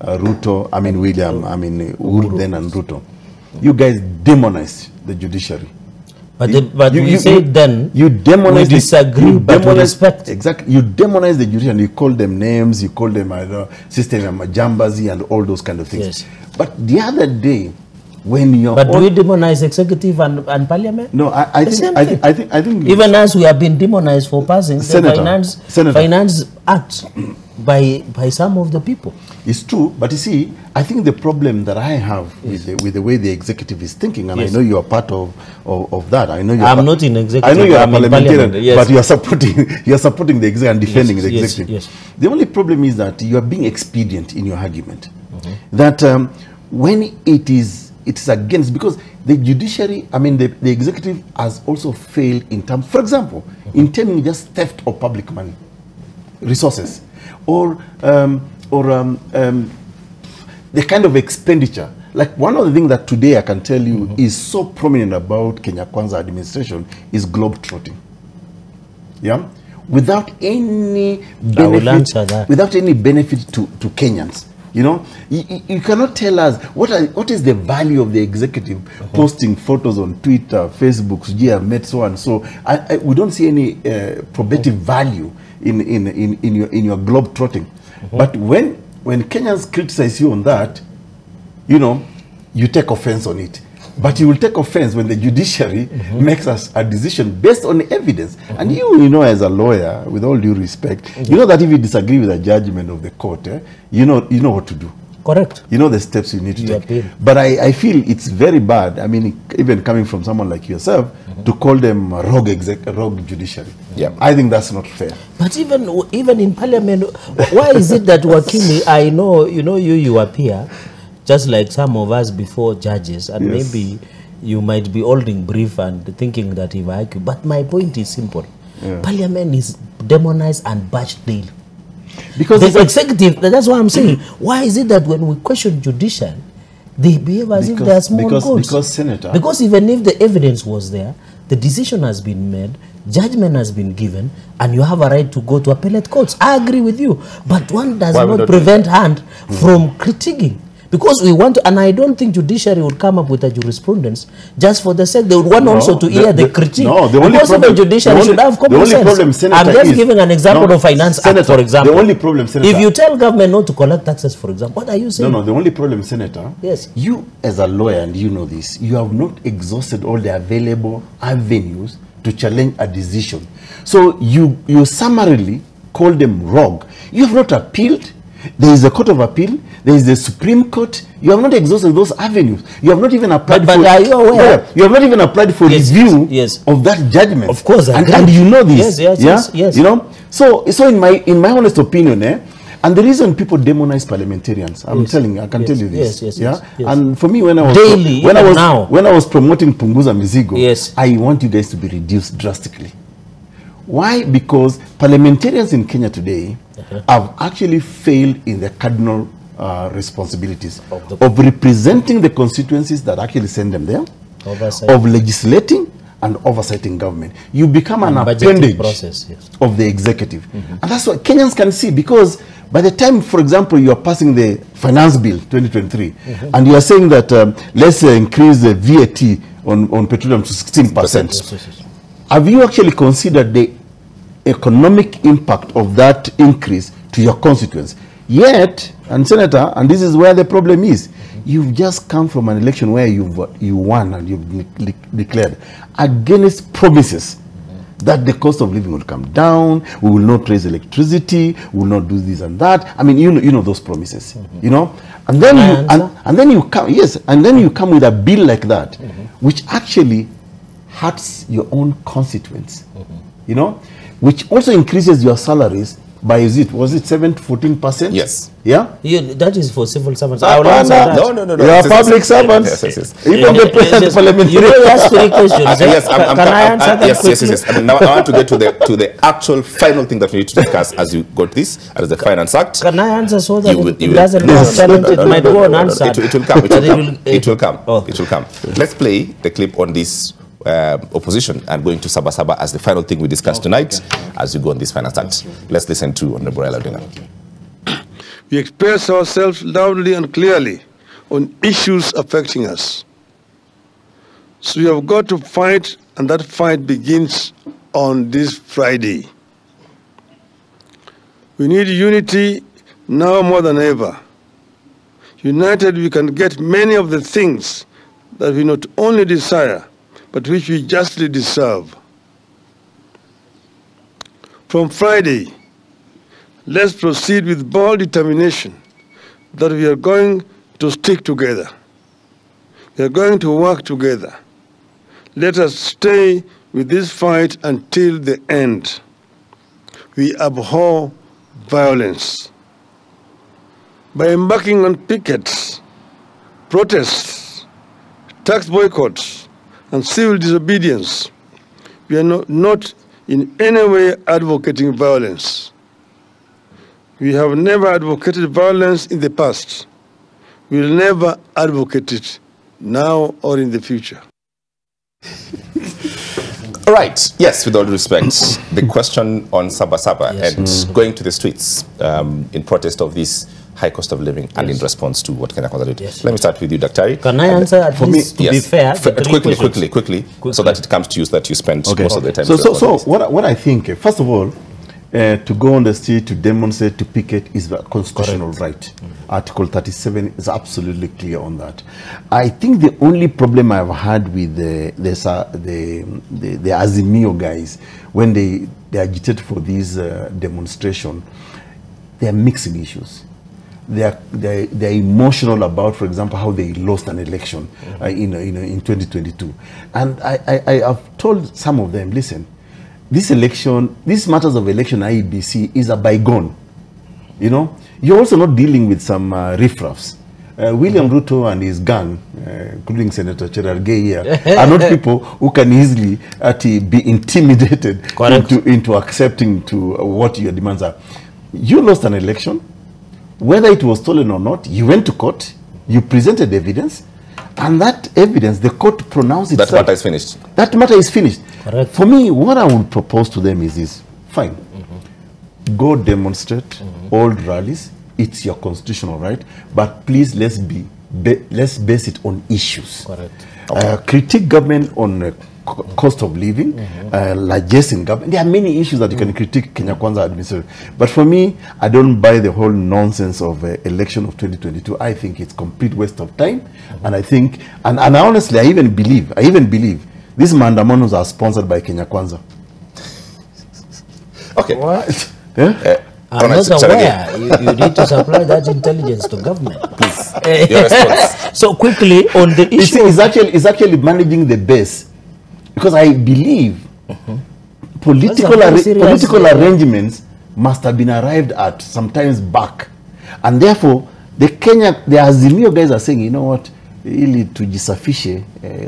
Ruto. I mean William. I mean Uhuru then and Ruto. You guys demonized the judiciary. But you said then you demonize. We disagree, but we respect. Exactly. You demonize the judiciary and you call them names. You call them system jambazi and all those kind of things. Yes. But the other day, when you're do we demonize executive and parliament? No, I think even as we have been demonized for passing the finance act by some of the people. It's true, but you see, I think the problem that I have with the way the executive is thinking, and I know you are part of that. I know I'm not in executive. I know you are a parliamentarian, but you are supporting the executive and defending the executive. Yes. The only problem is that you are being expedient in your argument. That when it is against, because the judiciary, I mean the executive has also failed in terms, for example, in terming just theft of public money, resources, or the kind of expenditure. Like one of the things that today I can tell you is so prominent about Kenya Kwanza administration is globetrotting. Yeah, without any benefit, to Kenyans. You know, you cannot tell us what is the value of the executive posting photos on Twitter, Facebook, met so and so. We don't see any probative value in your globe trotting. But when Kenyans criticize you on that, you know, you take offense on it. But you will take offense when the judiciary makes us a decision based on evidence. And you know, as a lawyer, with all due respect, you know that if you disagree with a judgment of the court, you know what to do. Correct. You know the steps you need to take. But I feel it's very bad. I mean, even coming from someone like yourself, to call them rogue judiciary. Yeah, I think that's not fair. But even in parliament, why is it that Wakili, I know, you appear just like some of us before judges, and maybe you might be holding brief and thinking that if I argue. But my point is simple. Parliament is demonized and bashed daily. Because the executive, that's what I'm saying. Why is it that when we question judicial, they behave as if they are small goats? Because even if the evidence was there, the decision has been made, judgment has been given, and you have a right to go to appellate courts. I agree with you. But one does not prevent hand from critiquing. Because we want to, and I don't think judiciary would come up with a jurisprudence just for the sake. They would want also to hear the critique. No, the only problem, judiciary should have common sense. I'm just giving an example of finance act, for example. The only problem, Senator, if you tell government not to collect taxes, for example, what are you saying? No, the only problem, Senator, yes, you as a lawyer, and you know this, you have not exhausted all the available avenues to challenge a decision. So you summarily call them rogue. You have not appealed. There is a court of appeal. There is the Supreme Court. You have not exhausted those avenues. You have not even applied but are you aware? You have not even applied for review of that judgment. Of course, and you know this. Yes. You know. So in my honest opinion, and the reason people demonize parliamentarians, I can tell you this. Yes. And for me, when I was promoting Punguza Mizigo, I want you guys to be reduced drastically. Why? Because parliamentarians in Kenya today have actually failed in their cardinal responsibilities of representing the constituencies that actually send them there, of legislating and oversighting government. You become an appendage of the executive. And that's what Kenyans can see, because by the time, for example, you are passing the finance bill 2023, and you are saying that let's increase the VAT on petroleum to 16%. Have you actually considered the economic impact of that increase to your constituents? Yet, and Senator, and this is where the problem is, you've just come from an election where you won and you've declared against promises that the cost of living will come down, we will not raise electricity, we will not do this and that. I mean, you know those promises, you know, and then you come with a bill like that, which actually hurts your own constituents, you know, which also increases your salaries by, was it 7 to 14%? Yes. Yeah? That is for civil servants. No. You are public servants. Yes. Even the president parliamentary. You know, you asked 3 questions. Can I answer them quickly? Yes. I mean, now I want to get to the actual final thing that we need to discuss as you got this, as the Finance Act. Can I answer so that it doesn't challenge it might go unanswered? It will come. It will come. Let's play the clip on this opposition and going to Sabasaba as the final thing we discussed tonight as we go on this Finance Act. Let's listen to Honorable Raila Odinga. We express ourselves loudly and clearly on issues affecting us. So we have got to fight, and that fight begins on this Friday. We need unity now more than ever. United, we can get many of the things that we not only desire, but which we justly deserve. From Friday, let's proceed with bold determination that we are going to stick together. We are going to work together. Let us stay with this fight until the end. We abhor violence. By embarking on pickets, protests, tax boycotts, and civil disobedience, we are not in any way advocating violence. We have never advocated violence in the past. We will never advocate it now or in the future. All right. Yes, with all due respect, the question on Sabasaba and going to the streets in protest of this high cost of living and in response to what Kenya Kwanza did. Let me start with you, Daktari. Can I answer at least to be fair? Quickly, so that it comes to you so that you spend most of the time. So what I think, first of all, to go on the street, to demonstrate, to picket is a constitutional right. Article 37 is absolutely clear on that. I think the only problem I've had with the Azimio guys, when they agitate for this demonstration, they are mixing issues. They're emotional about, for example, how they lost an election in 2022. And I have told some of them, listen, this election, these matters of election IEBC is a bygone. You know, you're also not dealing with some riffraffs. William Ruto and his gang, including Senator Cherargei here, are not people who can easily be intimidated into accepting to what your demands are. You lost an election. Whether it was stolen or not, you went to court, you presented evidence, and that evidence, the court pronounced itself. That matter is finished. That matter is finished. Correct. For me, what I would propose to them is this. Fine. Go demonstrate, hold rallies. It's your constitutional right. But please, let's base it on issues. Correct. Critique government on cost of living, largesse in government. There are many issues that you can critique Kenya Kwanza administration. But for me, I don't buy the whole nonsense of election of 2022. I think it's complete waste of time. And I think, and honestly, I even believe these mandamanos are sponsored by Kenya Kwanza. Okay. What? I'm not aware. You need to supply that intelligence to government, please. Your response. So quickly on the issue, it's actually managing the base. Because I believe political arrangements must have been arrived at sometimes back. And therefore, the Azimio guys are saying, you know what, ili tujisafishe,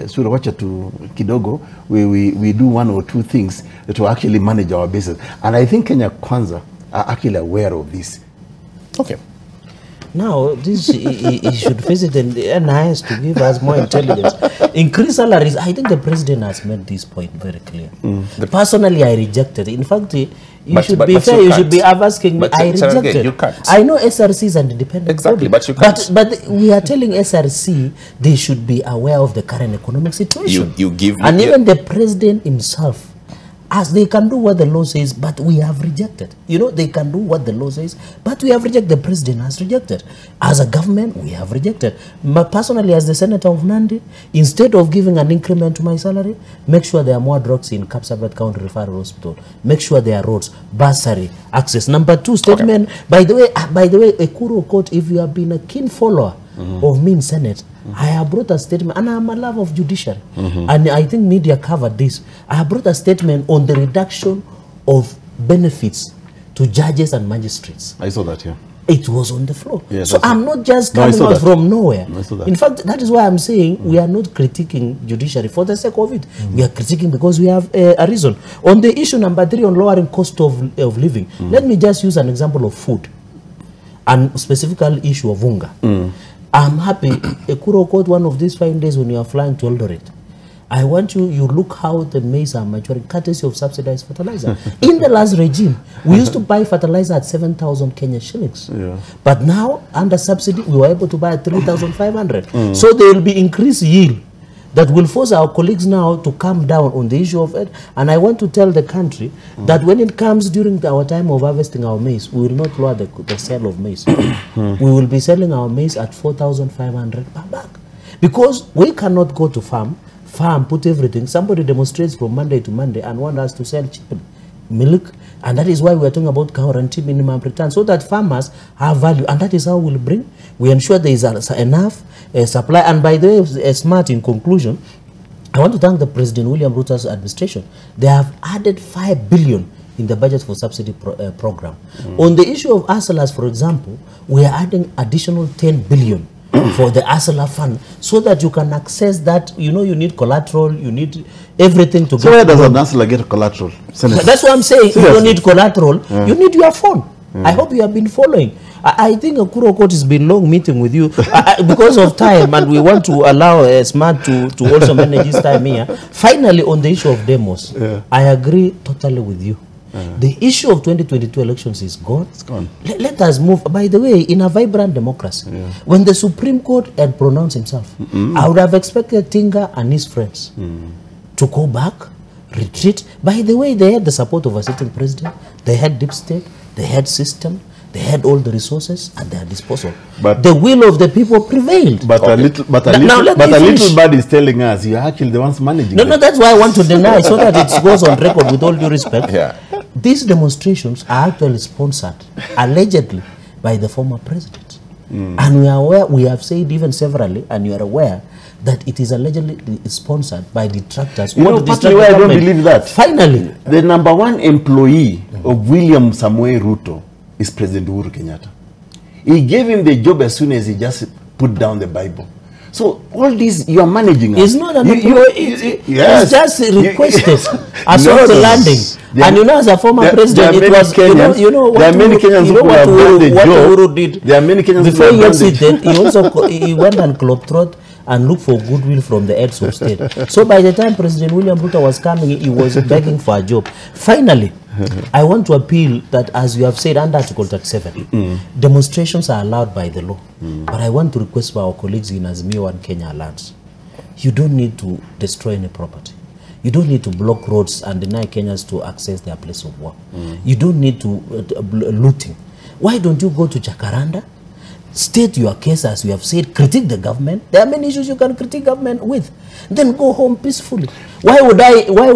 sura wacha tu kidogo, we do one or two things to actually manage our bases. And I think Kenya Kwanza are actually aware of this. Okay. Now, this he should visit the NIS to give us more intelligence. Increase salaries. I think the president has made this point very clear. Personally, I rejected it. In fact, you should be fair. You should be asking me. I rejected. You can't. I know SRC is an independent exactly, body, but you can't. But we are telling SRC they should be aware of the current economic situation. You give, and even the president himself. As they can do what the law says, but we have rejected. You know, they can do what the law says, but we have rejected. The president has rejected. As a government, we have rejected. But personally, as the senator of Nandi, instead of giving an increment to my salary, make sure there are more drugs in Kapsabet County Referral Hospital. Make sure there are roads, bursary, access. Number two statement, by the way, Ekuru Court, if you have been a keen follower of me in Senate, I have brought a statement, and I'm a lover of judiciary, and I think media covered this. I have brought a statement on the reduction of benefits to judges and magistrates. I saw that, yeah. It was on the floor. Yes, so I'm not just coming out from nowhere. I saw that. In fact, that is why I'm saying we are not critiquing judiciary for the sake of it. We are critiquing because we have a reason. On the issue number 3 on lowering cost of living, let me just use an example of food and specifically issue of unga. I'm happy, Ekuro Court, one of these 5 days when you are flying to Eldoret, I want you look how the maize are maturing, courtesy of subsidized fertilizer. In the last regime, we used to buy fertilizer at 7,000 Kenya shillings. Yeah. But now, under subsidy, we were able to buy at 3,500. So there will be increased yield that will force our colleagues now to calm down on the issue of it. And I want to tell the country that when it comes during our time of harvesting our maize, we will not lower the sale of maize. We will be selling our maize at 4,500 per bag. Because we cannot go to farm, put everything. Somebody demonstrates from Monday to Monday and want us to sell cheap milk. And that is why we are talking about guarantee minimum return, so that farmers have value. And that is how we ensure there is enough supply. And by the way, smart in conclusion, I want to thank the President William Ruto's administration. They have added 5 billion in the budget for subsidy program. On the issue of ASALAs, for example, we are adding additional 10 billion for the ASALA fund, so that you can access that. You know, you need collateral, you need everything to so where does an ASALA get collateral? Senator? That's what I'm saying. Seriously? You don't need collateral, you need your phone. I hope you have been following. I think Kuro Court has been long meeting with you because of time, and we want to allow Smart to also manage his time here. Finally, on the issue of demos, I agree totally with you. The issue of 2022 elections is gone. It's gone. Let us move. By the way, in a vibrant democracy, when the Supreme Court had pronounced himself, I would have expected Tinga and his friends to go back, retreat. By the way, they had the support of a sitting president. They had deep state. They had system. They had all the resources at their disposal. But the will of the people prevailed. But a little bird is telling us you're actually the ones managing. No, that's why I want to deny, so that it goes on record with all due respect. These demonstrations are actually sponsored, allegedly, by the former president. And we are aware, we have said even severally, and you are aware, that it is allegedly sponsored by detractors. You know, partly why I don't believe that. Finally, the #1 employee of William Samoei Ruto is President Uhuru Kenyatta. He gave him the job as soon as he just put down the Bible. So all this you are managing. It's not an it's just requested as of the landing. And you know, as a former president, it was Kenyans, you know there are many Kenyans who have done the job. Uhuru did. There are many Kenyans before who have he exited. He also he went and globetrotted and look for goodwill from the heads of state. So by the time President William Ruto was coming, he was begging for a job. Finally, I want to appeal that, as you have said, under Article 37, demonstrations are allowed by the law. But I want to request for our colleagues in Azimio and Kenya Alliance, you don't need to destroy any property. You don't need to block roads and deny Kenyans to access their place of work. You don't need to looting. Why don't you go to Jacaranda? State your case, as you have said, critique the government. There are many issues you can critique government with. Then go home peacefully. Why would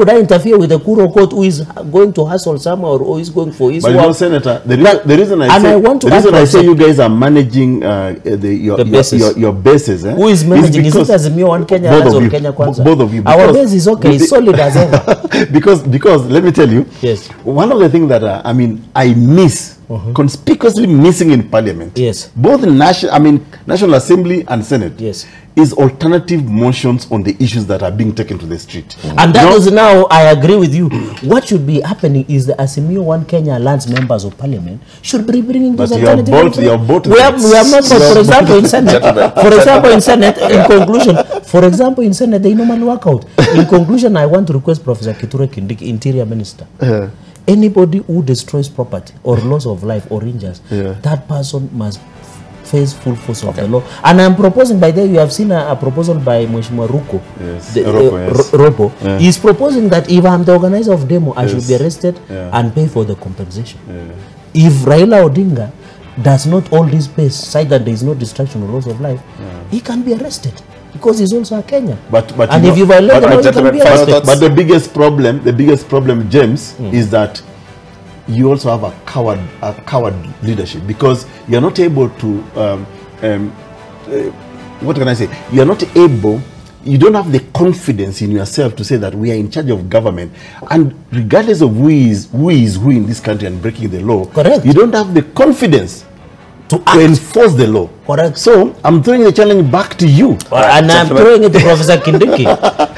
I interfere with the Kuro Court who is going to hustle somewhere or who is going for his work? But you know, Senator, the reason I say you guys are managing your bases. Who is managing? Is it as Mio and Kenya or Kenya Kwanza? Both of you. Our base is okay, it's solid as ever. because let me tell you, yes, one of the things that I miss, conspicuously missing in Parliament, yes, both in National Assembly and Senate, yes, is alternative motions on the issues that are being taken to the street. And that is now, I agree with you. What should be happening is the Azimio One Kenya Lands members of Parliament should be bringing those alternative motions. We have not, for example, in Senate. For example, in Senate, in conclusion, for example, in Senate, they normally work out. In conclusion, I want to request Professor Kithure Kindiki, Interior Minister. Anybody who destroys property or loss of life or injures, that person must face full force of the law. And I'm proposing, by the way, you have seen a proposal by Mheshimiwa Ruko. Yes. Ropo. He's proposing that if I'm the organizer of demo, I should be arrested and pay for the compensation. If Raila Odinga does not hold his pace, side that there is no destruction or loss of life, he can be arrested because he's also a Kenyan. But and if you violate the law, you can be arrested. But the biggest problem, James, is that you also have a coward leadership, because you're not able to what can I say? You're not able, you don't have the confidence in yourself to say that we are in charge of government, and regardless of who is who in this country and breaking the law, correct, you don't have the confidence to enforce the law. Correct. So I'm throwing the challenge back to you. And I'm throwing it to Professor Kindiki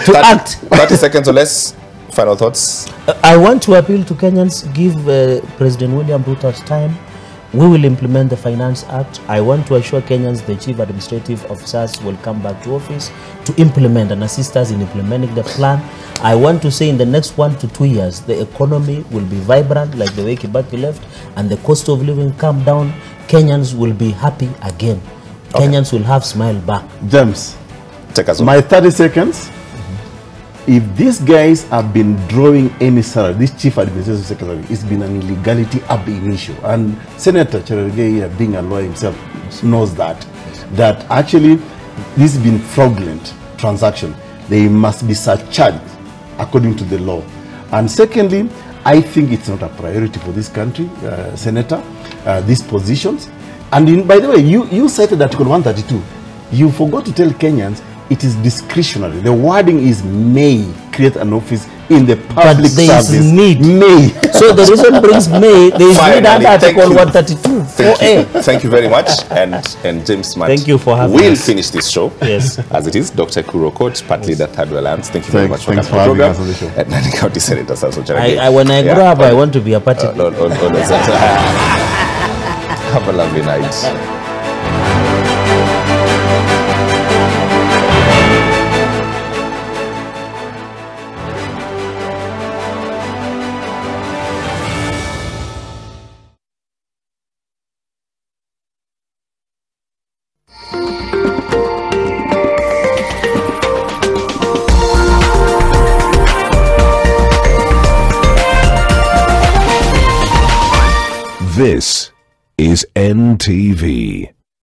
to act. 30 seconds or less. Final thoughts? I want to appeal to Kenyans, give President William Ruto's time. We will implement the Finance Act. I want to assure Kenyans the chief administrative officers will come back to office to implement and assist us in implementing the plan. I want to say in the next 1 to 2 years, the economy will be vibrant like the way Kibaki left, and the cost of living come down. Kenyans will be happy again. Kenyans will have smile back. James, Take us on. My 30 seconds. If these guys have been drawing any salary, this chief administrative secretary, it's been an illegality ab initio. And Senator Cherargei, being a lawyer himself, knows that actually this has been fraudulent transaction. They must be surcharged according to the law. And secondly, I think it's not a priority for this country, Senator, these positions. And by the way, you cited Article 132. You forgot to tell Kenyans it is discretionary. The wording is may create an office in the public service. There is need. May. So the reason brings may. There is need under Article 132. Thank you very much. And James Smart. Thank you for having We'll us. finish this show. Yes. As it is. Dr. Kuro Coach, partly the Third World Alliance. Thank you very much for coming to the having program. us on the show. And Nandi County Senator Samson Cherargei. When I grow up, I want to be a party. Have a lovely night. This is NTV.